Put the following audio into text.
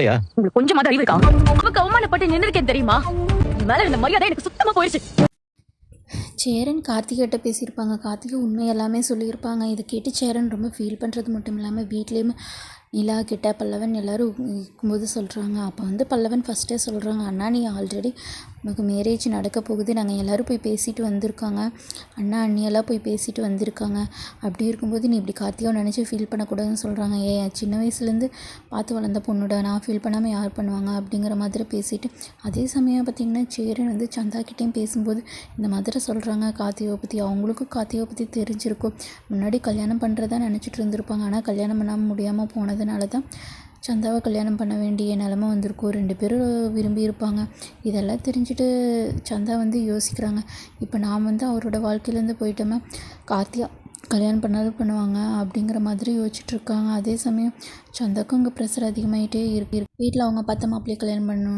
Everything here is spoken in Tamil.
உங்களுக்கு கொஞ்சமாவது அறிவு இருக்கா? அவக்கு அவமானப்பட்டு நின்னுருக்கேன் தெரியுமா? என் மேல இந்த மரியாதை எனக்கு சுத்தமா போயிடுச்சு. சேரன் கார்த்திகிட்ட பேசியிருப்பாங்க. கார்த்திகை உண்மை எல்லாமே சொல்லியிருப்பாங்க. இதை கேட்டு சேரன் ரொம்ப ஃபீல் பண்ணுறது மட்டும் இல்லாமல் வீட்லேயுமே நிலா கிட்ட பல்லவன் எல்லோரும் இருக்கும்போது சொல்கிறாங்க. அப்போ வந்து பல்லவன் ஃபஸ்ட்டே சொல்கிறாங்க, அண்ணா நீ ஆல்ரெடி உனக்கு மேரேஜ் நடக்க போகுது, நாங்கள் எல்லோரும் போய் பேசிட்டு வந்திருக்காங்க, அண்ணா அண்ணியெல்லாம் போய் பேசிட்டு வந்திருக்காங்க. அப்படி இருக்கும்போது நீ இப்படி கார்த்திகாவை நினச்சி ஃபீல் பண்ணக்கூடாதுன்னு சொல்கிறாங்க. சின்ன வயசுலேருந்து பார்த்து வளர்ந்த பொண்ணுடா, நான் ஃபீல் பண்ணாமல் யார் பண்ணுவாங்க அப்படிங்கிற மாதிரி பேசிட்டு, அதே சமயம் பார்த்திங்கன்னா சேரன் வந்து சந்தாக்கிட்டேயும் பேசும்போது இந்த மாதிரி சொல்கிறாங்க கார்த்திகாவை பற்றி. அவங்களுக்கும் கார்த்திகாவை பற்றி தெரிஞ்சிருக்கும். முன்னாடி கல்யாணம் பண்ணுறதா நினச்சிட்டு இருந்திருப்பாங்க. ஆனால் கல்யாணம் பண்ணாமல் முடியாமல் போனதுனால தான் சந்தாவை கல்யாணம் பண்ண வேண்டிய நிலமை வந்திருக்கும். 2 பேரும் விரும்பியிருப்பாங்க. இதெல்லாம் தெரிஞ்சுட்டு சந்தா வந்து யோசிக்கிறாங்க, இப்போ நான் வந்து அவரோட வாழ்க்கையிலேருந்து போயிட்டோமே, கார்த்திகா கல்யாணம் பண்ணாலும் பண்ணுவாங்க அப்படிங்கிற மாதிரி யோசிச்சுட்ருக்காங்க. அதே சமயம் சந்தாக்கும் இங்கே ப்ரெஷர் அதிகமாகிட்டே இருக்கு. வீட்டில் அவங்க பார்த்த மாப்பிள்ளையை கல்யாணம் பண்ணணும்.